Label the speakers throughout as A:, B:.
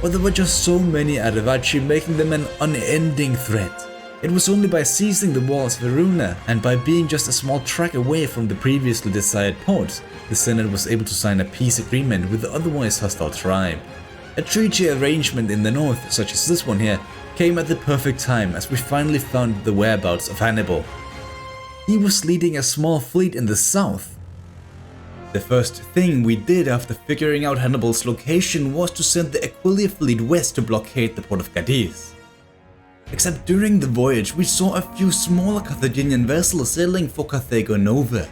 A: but there were just so many at Avachi, making them an unending threat. It was only by seizing the walls of Verona and by being just a small track away from the previously desired port, the Senate was able to sign a peace agreement with the otherwise hostile tribe. A treaty arrangement in the north, such as this one here, came at the perfect time as we finally found the whereabouts of Hannibal. He was leading a small fleet in the south. The first thing we did after figuring out Hannibal's location was to send the Aquileia fleet west to blockade the port of Cadiz. Except during the voyage we saw a few smaller Carthaginian vessels sailing for Carthago Nova.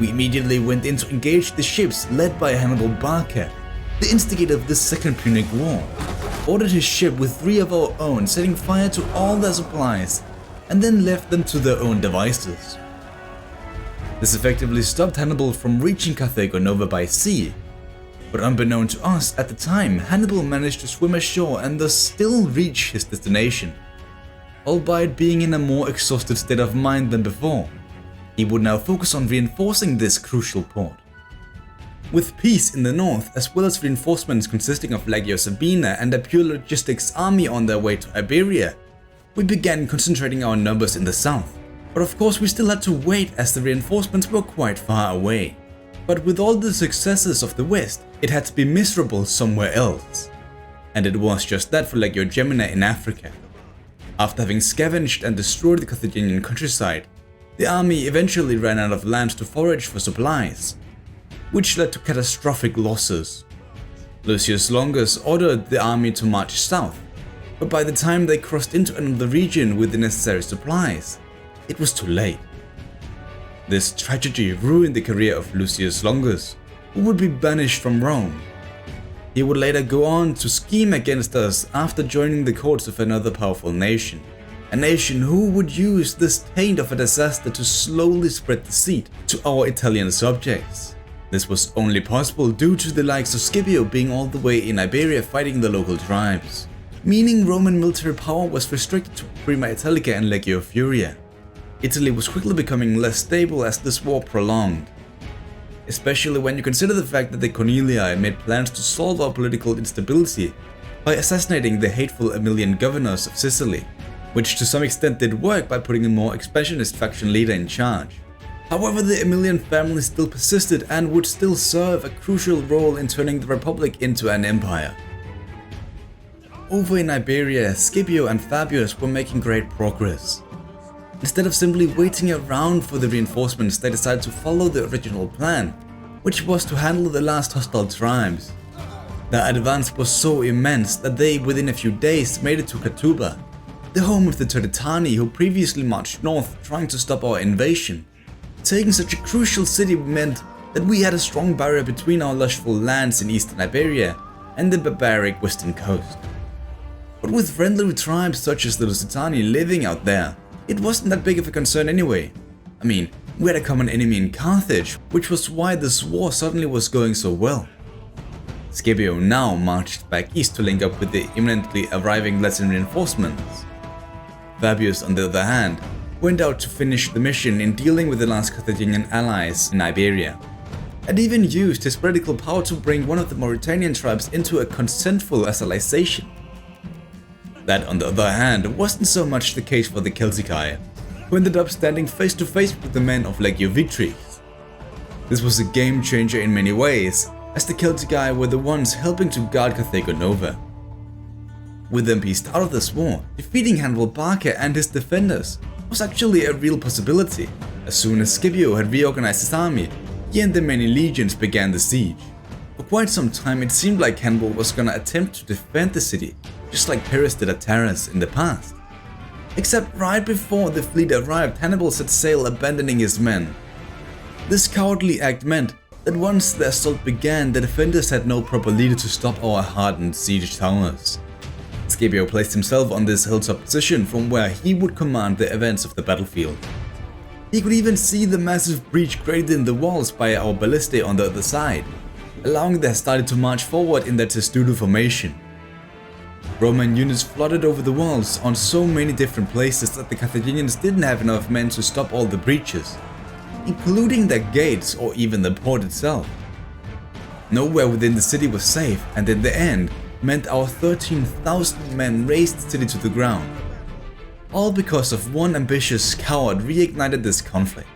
A: We immediately went in to engage the ships led by Hannibal Barca, the instigator of the Second Punic War, ordered his ship with 3 of our own, setting fire to all their supplies, and then left them to their own devices. This effectively stopped Hannibal from reaching Carthago Nova by sea, but unbeknown to us at the time, Hannibal managed to swim ashore and thus still reach his destination. Albeit being in a more exhausted state of mind than before, he would now focus on reinforcing this crucial port. With peace in the north, as well as reinforcements consisting of Legio Sabina and a pure logistics army on their way to Iberia, we began concentrating our numbers in the south. But of course we still had to wait as the reinforcements were quite far away. But with all the successes of the west, it had to be miserable somewhere else. And it was just that for Legio Gemina in Africa. After having scavenged and destroyed the Carthaginian countryside, the army eventually ran out of land to forage for supplies, which led to catastrophic losses. Lucius Longus ordered the army to march south, but by the time they crossed into another region with the necessary supplies, it was too late. This tragedy ruined the career of Lucius Longus, who would be banished from Rome. He would later go on to scheme against us after joining the courts of another powerful nation, a nation who would use this taint of a disaster to slowly spread the seed to our Italian subjects. This was only possible due to the likes of Scipio being all the way in Iberia fighting the local tribes, meaning Roman military power was restricted to Prima Italica and Legio Furia. Italy was quickly becoming less stable as this war prolonged, especially when you consider the fact that the Cornelii made plans to solve our political instability by assassinating the hateful Aemilian governors of Sicily, which to some extent did work by putting a more expansionist faction leader in charge. However, the Aemilian family still persisted and would still serve a crucial role in turning the Republic into an empire. Over in Iberia, Scipio and Fabius were making great progress. Instead of simply waiting around for the reinforcements, they decided to follow the original plan, which was to handle the last hostile tribes. Their advance was so immense that they, within a few days, made it to Catuba, the home of the Turdetani who previously marched north trying to stop our invasion. Taking such a crucial city meant that we had a strong barrier between our lushful lands in eastern Iberia and the barbaric western coast. But with friendly tribes such as the Lusitani living out there, it wasn't that big of a concern anyway. I mean, we had a common enemy in Carthage, which was why this war suddenly was going so well. Scipio now marched back east to link up with the imminently arriving Latin reinforcements. Fabius, on the other hand, went out to finish the mission in dealing with the last Carthaginian allies in Iberia, and even used his political power to bring one of the Mauritanian tribes into a consentful vassalization. That, on the other hand, wasn't so much the case for the Celtici, who ended up standing face to face with the men of Legio Vitris. This was a game changer in many ways, as the Celtici were the ones helping to guard Carthago Nova. With them pieced out of this war, defeating Hannibal Barca and his defenders was actually a real possibility. As soon as Scipio had reorganized his army, he and the many legions began the siege. For quite some time it seemed like Hannibal was gonna attempt to defend the city, just like Pyrrhus did at Taras in the past. Except right before the fleet arrived, Hannibal set sail, abandoning his men. This cowardly act meant that once the assault began, the defenders had no proper leader to stop our hardened siege towers. Scipio placed himself on this hilltop position from where he would command the events of the battlefield. He could even see the massive breach created in the walls by our ballistae on the other side, allowing the Hastati to march forward in their testudo formation. Roman units flooded over the walls on so many different places that the Carthaginians didn't have enough men to stop all the breaches, including their gates or even the port itself. Nowhere within the city was safe, and in the end, meant our 13,000 men razed the city to the ground. All because of one ambitious coward reignited this conflict.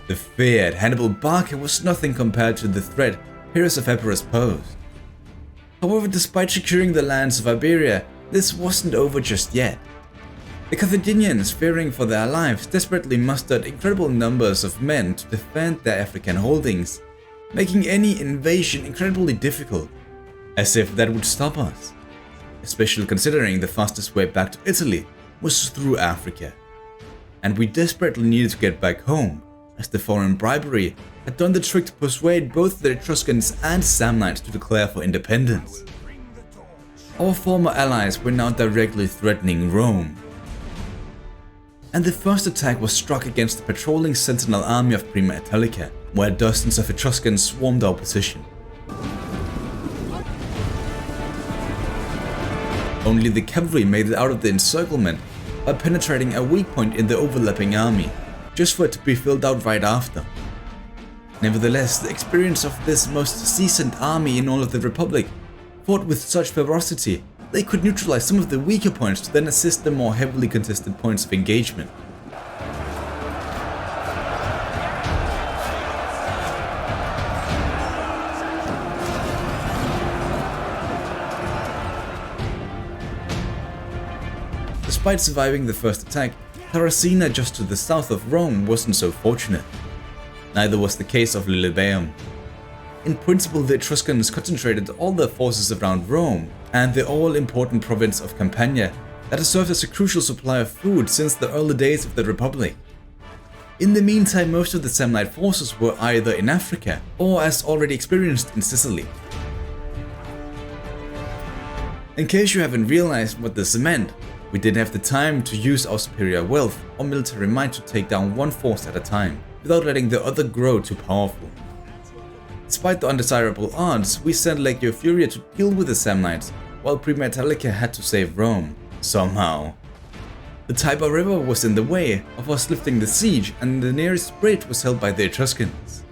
A: The feared Hannibal Barca was nothing compared to the threat Pyrrhus of Epirus posed. However, despite securing the lands of Iberia, this wasn't over just yet. The Carthaginians, fearing for their lives, desperately mustered incredible numbers of men to defend their African holdings, making any invasion incredibly difficult, as if that would stop us, especially considering the fastest way back to Italy was through Africa. And we desperately needed to get back home, as the foreign bribery had done the trick to persuade both the Etruscans and Samnites to declare for independence. Our former allies were now directly threatening Rome. And the first attack was struck against the patrolling sentinel army of Prima Italica, where dozens of Etruscans swarmed our position. Only the cavalry made it out of the encirclement by penetrating a weak point in the overlapping army, just for it to be filled out right after. Nevertheless, the experience of this most seasoned army in all of the Republic fought with such ferocity, they could neutralize some of the weaker points to then assist the more heavily contested points of engagement. Despite surviving the first attack, Tarracina just to the south of Rome wasn't so fortunate. Neither was the case of Lilybaeum. In principle, the Etruscans concentrated all their forces around Rome and the all-important province of Campania that has served as a crucial supply of food since the early days of the Republic. In the meantime, most of the Samnite forces were either in Africa or as already experienced in Sicily. In case you haven't realized what this meant, we didn't have the time to use our superior wealth or military might to take down one force at a time, without letting the other grow too powerful. Despite the undesirable odds, we sent Legio Furia to deal with the Samnites, while Prima Italica had to save Rome, somehow. The Tiber River was in the way of us lifting the siege, and the nearest bridge was held by the Etruscans.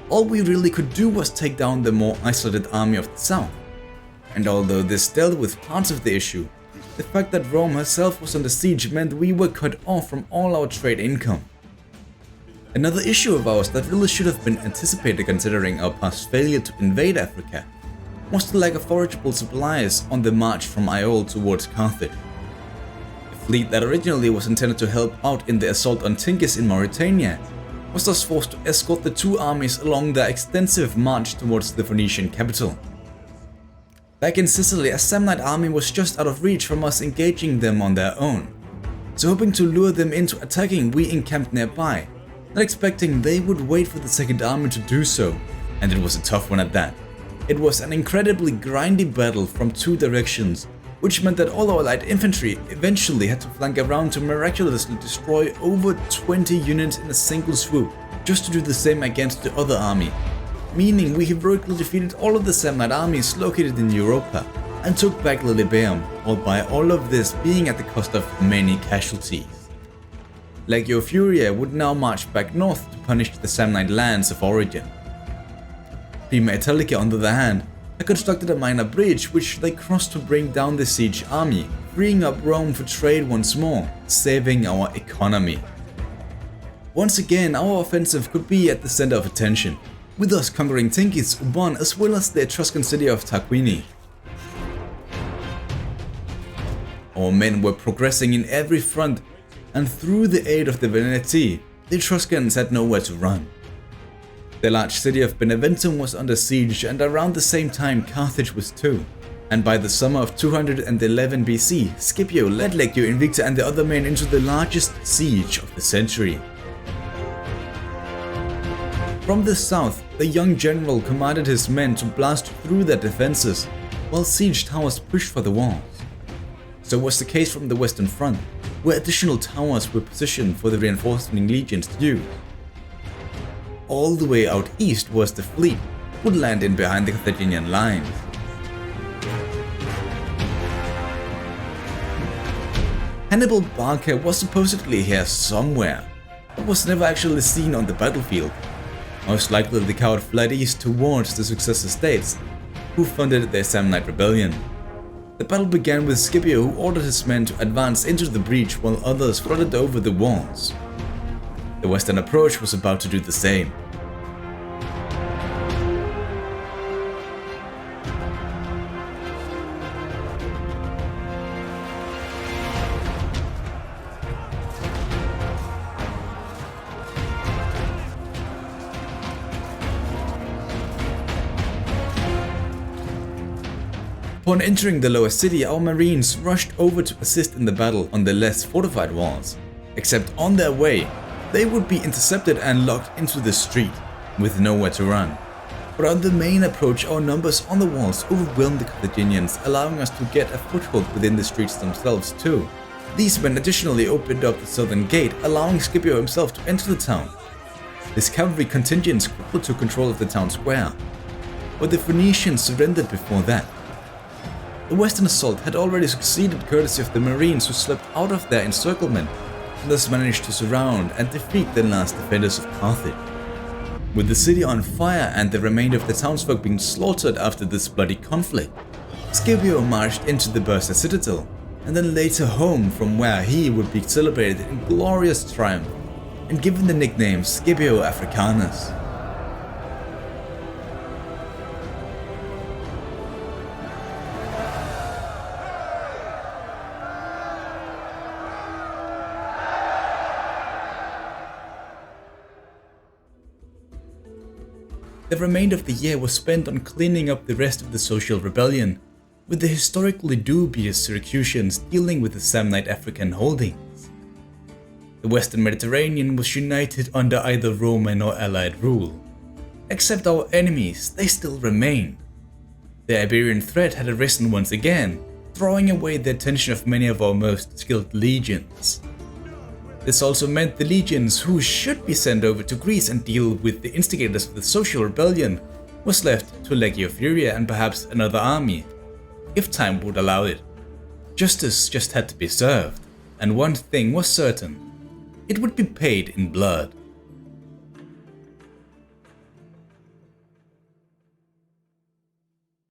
A: All we really could do was take down the more isolated army of the south. And although this dealt with parts of the issue, the fact that Rome herself was under siege meant we were cut off from all our trade income. Another issue of ours that really should have been anticipated considering our past failure to invade Africa was the lack of forageable supplies on the march from Iole towards Carthage. The fleet that originally was intended to help out in the assault on Tingis in Mauritania was thus forced to escort the two armies along their extensive march towards the Phoenician capital. Back in Sicily, a Samnite army was just out of reach from us engaging them on their own, so hoping to lure them into attacking, we encamped nearby, not expecting they would wait for the second army to do so, and it was a tough one at that. It was an incredibly grindy battle from two directions, which meant that all our light infantry eventually had to flank around to miraculously destroy over 20 units in a single swoop, just to do the same against the other army, meaning we heroically defeated all of the Samnite armies located in Europa and took back Lilybaeum, albeit all of this being at the cost of many casualties. Legio Furia would now march back north to punish the Samnite lands of origin. Prima Italica, on the other hand, had constructed a minor bridge which they crossed to bring down the siege army, freeing up Rome for trade once more, saving our economy. Once again, our offensive could be at the center of attention, with us conquering Tingis, Ubon, as well as the Etruscan city of Tarquini. Our men were progressing in every front, and through the aid of the Veneti, the Etruscans had nowhere to run. The large city of Beneventum was under siege, and around the same time Carthage was too. And by the summer of 211 BC, Scipio led Legio Invicta and the other men into the largest siege of the century. From the south, the young general commanded his men to blast through their defenses, while siege towers pushed for the walls. So was the case from the western front, where additional towers were positioned for the reinforcing legions to use. All the way out east was the fleet, would land in behind the Carthaginian lines. Hannibal Barca was supposedly here somewhere, but was never actually seen on the battlefield. Most likely the coward fled east towards the successor states, who funded the Samnite rebellion. The battle began with Scipio, who ordered his men to advance into the breach while others flooded over the walls. The Western approach was about to do the same. Upon entering the lower city, our marines rushed over to assist in the battle on the less fortified walls. Except on their way, they would be intercepted and locked into the street, with nowhere to run. But on the main approach, our numbers on the walls overwhelmed the Carthaginians, allowing us to get a foothold within the streets themselves too. These men additionally opened up the southern gate, allowing Scipio himself to enter the town. His cavalry contingents quickly took control of the town square, but the Phoenicians surrendered before that. The western assault had already succeeded courtesy of the marines who slipped out of their encirclement and thus managed to surround and defeat the last defenders of Carthage. With the city on fire and the remainder of the townsfolk being slaughtered after this bloody conflict, Scipio marched into the Bursa citadel and then later home, from where he would be celebrated in glorious triumph and given the nickname Scipio Africanus. The remainder of the year was spent on cleaning up the rest of the social rebellion, with the historically dubious Syracusans dealing with the Samnite African holdings. The Western Mediterranean was united under either Roman or Allied rule. Except our enemies, they still remained. The Iberian threat had arisen once again, throwing away the attention of many of our most skilled legions. This also meant the legions who should be sent over to Greece and deal with the instigators of the social rebellion was left to Legio Furia and perhaps another army, if time would allow it. Justice just had to be served, and one thing was certain: it would be paid in blood.